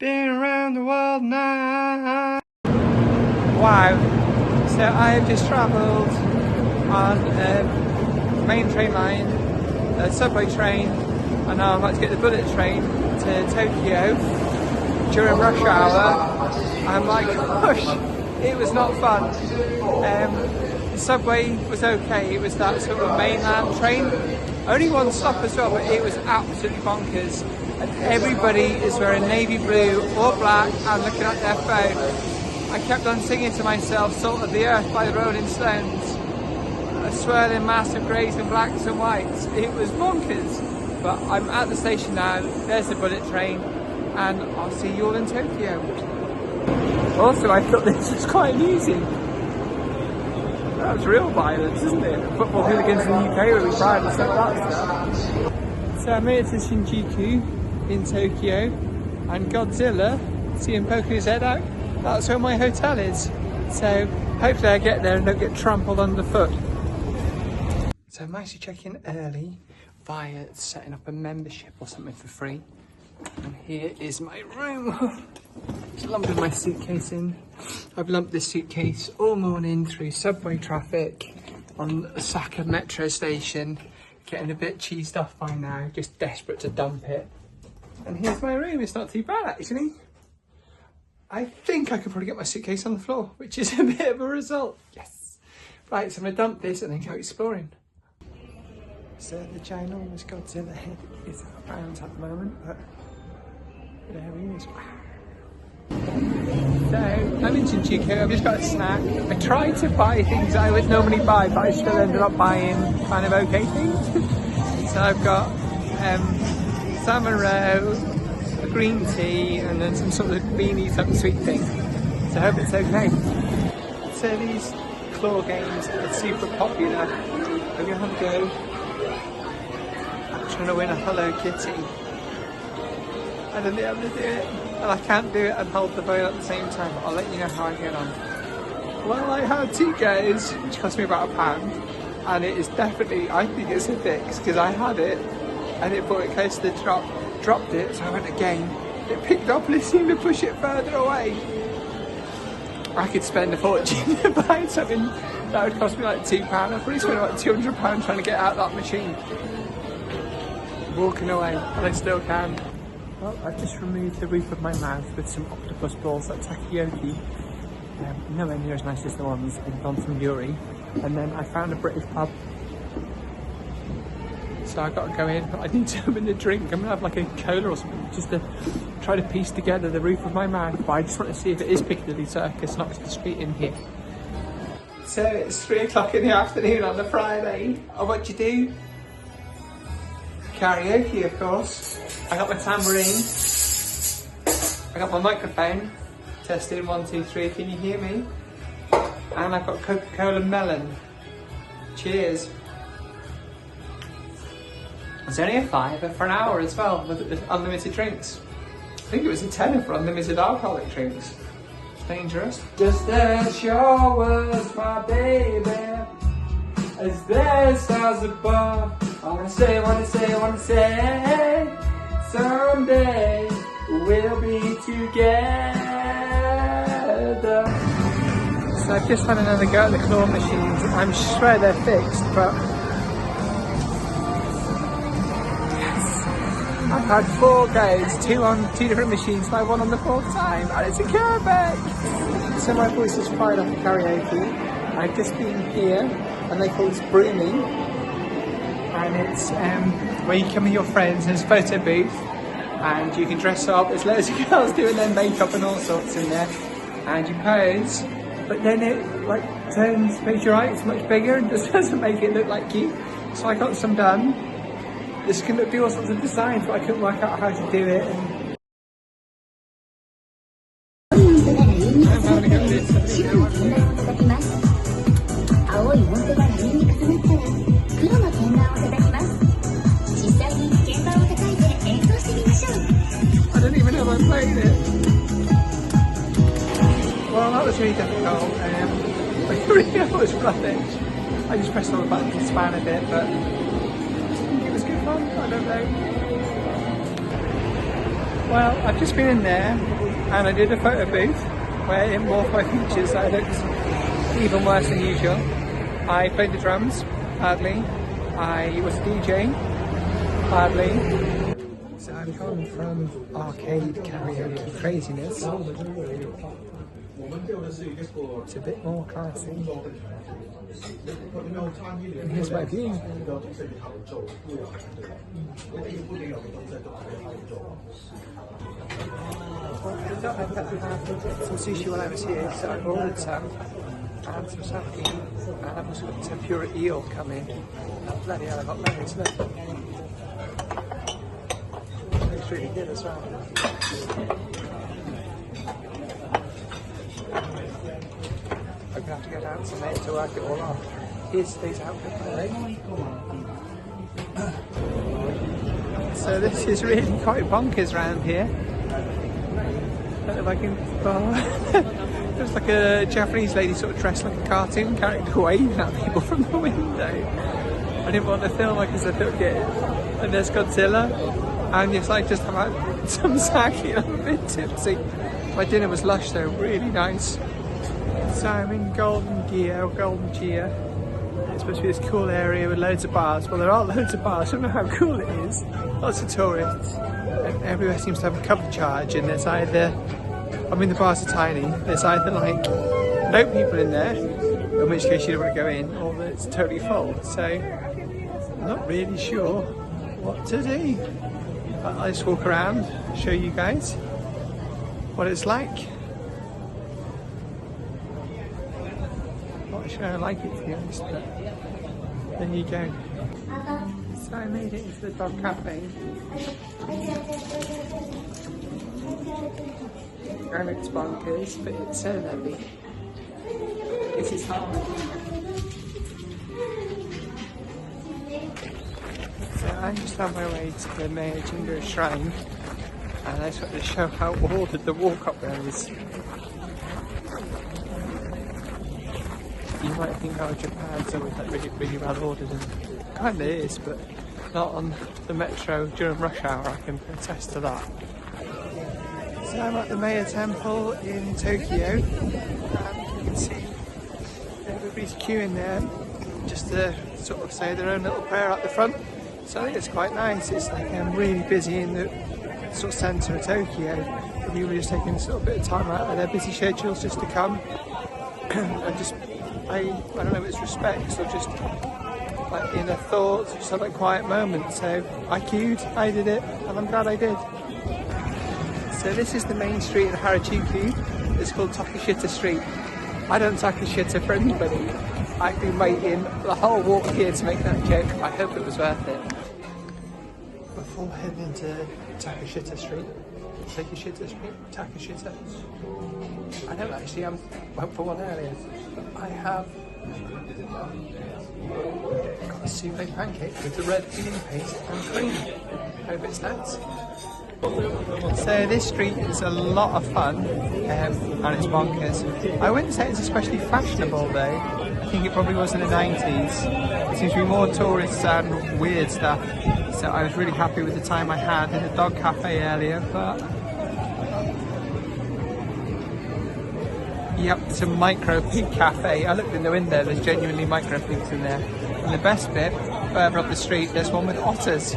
Been around the world now. Wow. So I have just travelled on a main train line, a subway train, and now I'm about to get the bullet train to Tokyo during rush hour. I'm like, gosh, it was not fun. The subway was okay, it was that sort of mainland train. Only one stop as well, but it was absolutely bonkers. And everybody is wearing navy blue or black and looking at their phone. I kept on singing to myself, Salt of the Earth by the Rolling Stones. A swirling mass of greys and blacks and whites. It was bonkers. But I'm at the station now, there's the bullet train, and I'll see you all in Tokyo. Also, I thought this was quite amusing. That was real violence, isn't it? Football hooligans in the UK where we pride and stuff like that stuff. So I made it to Shinjuku in Tokyo, and Godzilla, see him poking his head out, that's where my hotel is. So hopefully I get there and don't get trampled underfoot. So I'm actually checking early via setting up a membership or something for free. And here is my room. Just lumping my suitcase in. I've lumped this suitcase all morning through subway traffic on Osaka metro station. Getting a bit cheesed off by now, just desperate to dump it. And here's my room, it's not too bad actually. I think I could probably get my suitcase on the floor, which is a bit of a result. Yes. Right, so I'm gonna dump this and then go exploring. So the ginormous Godzilla head is out of bounds at the moment, but there he is. So I'm in Shinjuku, I've just got a snack. I tried to buy things I would normally buy, but I still ended up buying kind of okay things. So I've got salmon roe, a green tea, and then some sort of beanie, something sweet thing. So I hope it's okay. So these claw games are super popular. I'm gonna have a go. I'm trying to win a Hello Kitty. I don't think I'm gonna do it. And I can't do it and hold the phone at the same time, but I'll let you know how I get on. Well, I had 2 goes, which cost me about £1, and it is definitely, I think it's a fix, because I had it, and it brought it close to the drop, dropped it, so I went again. It picked up and it seemed to push it further away. I could spend a fortune buying something that would cost me like £2. I'd probably spend about £200 trying to get out that machine. Walking away, and I still can. Well, I've just removed the roof of my mouth with some octopus balls at takoyaki. Nowhere near as nice as the ones in Avanting. And then I found a British pub. So I've got to go in. I need to open the drink. I'm going to have like a cola or something just to try to piece together the roof of my mouth. But I just want to see if it is Piccadilly Circus, not the street in here. So it's 3 o'clock in the afternoon on a Friday. Oh, what'd you do? Karaoke, of course. I got my tambourine. I got my microphone. Testing 1, 2, 3. Can you hear me? And I've got Coca-Cola melon. Cheers. It's only a £5 for an hour as well with unlimited drinks. I think it was a £10 for unlimited alcoholic drinks. It's dangerous. Just as sure was my baby, as there stars above. I wanna say, someday we'll be together. So I've just had another go at the claw machines. I'm sure they're fixed, but yes, I've had 4 goes, 2 on 2 different machines, and I won on the 4th time, and it's a karaoke. So my voice is fired up at karaoke. I've just been here, and they call this brimming. And it's where you come with your friends, and it's a photo booth, and you can dress up. There's loads of girls doing their makeup and all sorts in there, and you pose, but then it like makes your eyes much bigger and just doesn't make it look like you. So I got some done. This can do all sorts of designs, but I couldn't work out how to do it. And I'm having a go at this. I don't even know if I'm playing it. Well, that was really difficult. I really know it was rubbish. I just pressed all the buttons and span a bit, but it was good fun. I don't know. Well, I've just been in there and I did a photo booth where it morphed my features so I looked even worse than usual. I played the drums, hardly. I was a DJ, hardly. So I've gone from arcade karaoke craziness to a bit more classy. And here's my view. I thought I'd better have some sushi while I was here, so I ordered some and some sake, and I've also got tempura eel coming. Oh, bloody hell, I got loads, look. Looks really good as well. I'm gonna have to go down some later to work it all off. Here's today's outfit, by the way. So this is really quite bonkers around here. I don't know if I can. There's like a Japanese lady sort of dressed like a cartoon character waving at people from the window. I didn't want to film her because I took it. And there's Godzilla. And yes, I just had some sake and I'm a bit tipsy. My dinner was lush though, really nice. So I'm in Golden Gia. It's supposed to be this cool area with loads of bars. Well, there are loads of bars, I don't know how cool it is. Lots of tourists. And everywhere seems to have a cover charge, and there's either, I mean the bars are tiny, there's either like no people in there, in which case you don't want to go in, or that it's totally full. So I'm not really sure what to do. I'll just walk around, show you guys what it's like. Not sure I like it to be honest, but there you go. So I made it into the dog cafe. And it's bonkers, but it's so lovely. This is hard. So I'm just on my way to the Harajuku shrine, and I just wanted to show how ordered the walk up there is. You might think, oh, Japan's always like really well ordered, and it kinda is, but not on the metro during rush hour, I can attest to that. So I'm at the Maya Temple in Tokyo, and you can see everybody's queuing there just to sort of say their own little prayer at the front. So I think it's quite nice. It's like really busy in the sort of centre of Tokyo. People are just taking a sort of bit of time out of their busy schedules just to come and just I don't know if it's respect or just like inner thoughts, just like quiet moments. So I queued, I did it, and I'm glad I did. So this is the main street in Harajuku. It's called Takashita Street. I don't Takashita for anybody. I've been waiting the whole walk here to make that joke. I hope it was worth it. Before heading into Takashita Street, Takashita. I don't actually, I went for one earlier. I have got a souffle pancake with the red bean paste and cream. Hope it's nice. So this street is a lot of fun, and it's bonkers. I wouldn't say it's especially fashionable though. I think it probably was in the 90s. There seems to be more tourists and weird stuff. So I was really happy with the time I had in the dog cafe earlier, but yep, it's a micro pig cafe. I looked in the window, there's genuinely micro pigs in there. And the best bit, further up the street, there's one with otters.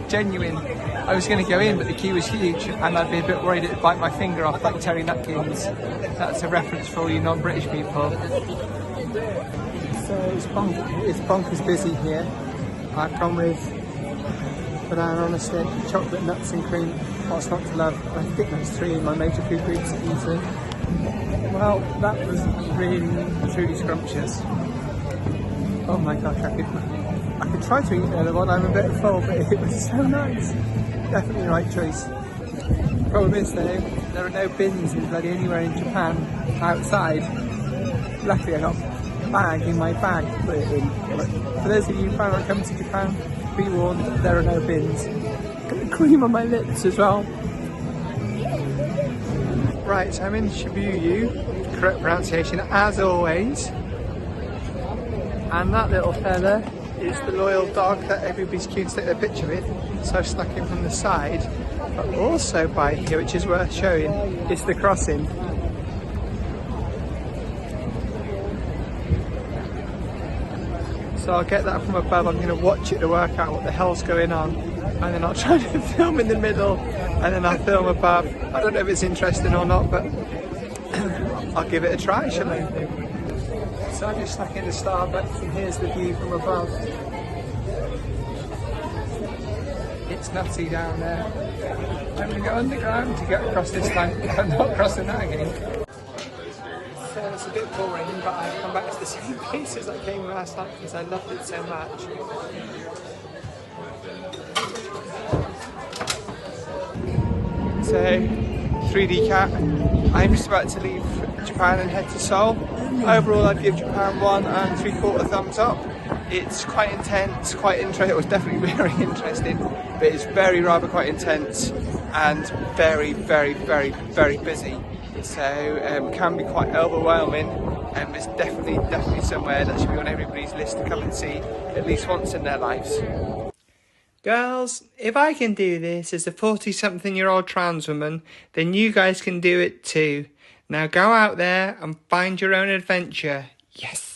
Genuine. I was going to go in, but the queue was huge, and I'd be a bit worried it'd bite my finger off like Terry Nutkins. That's a reference for all you non-British people. So it's bonkers busy here. I've gone with banana on a stick, chocolate, nuts and cream. What's not to love? I think that's 3 of my major food groups at eating. Well, that was really, truly scrumptious. Oh my gosh, I could try to eat another one. I'm a bit full, but it was so nice. Definitely the right choice. Problem is though, there are no bins in bloody anywhere in Japan outside. Luckily I got a bag in my bag to put it in. But for those of you who plan on coming to Japan, be warned, there are no bins. Got the cream on my lips as well. Right, so I'm in Shibuya, correct pronunciation as always. And that little fella is the loyal dog that everybody's keen to take their picture with. So I snuck in from the side. But also by here, which is worth showing, is the crossing. So I'll get that from above. I'm going to watch it to work out what the hell's going on, and then I'll try to film in the middle, and then I'll film above. I don't know if it's interesting or not, but I'll give it a try, shall I? So I just snuck into Starbucks, and here's the view from above. It's nutty down there. I'm going to go underground to get across this bank. I'm not crossing that again. So it's a bit boring, but I've come back to the same place as I came last night because I loved it so much. So, 3D cat. I'm just about to leave Japan and head to Seoul. Overall, I'd give Japan 1 3/4 thumbs up. It's quite intense, quite interesting. It was definitely very interesting, but it's rather quite intense and very busy. So can be quite overwhelming, and it's definitely somewhere that should be on everybody's list to come and see at least once in their lives. Girls, if I can do this as a 40-something-year-old trans woman, then you guys can do it too. Now go out there and find your own adventure. Yes!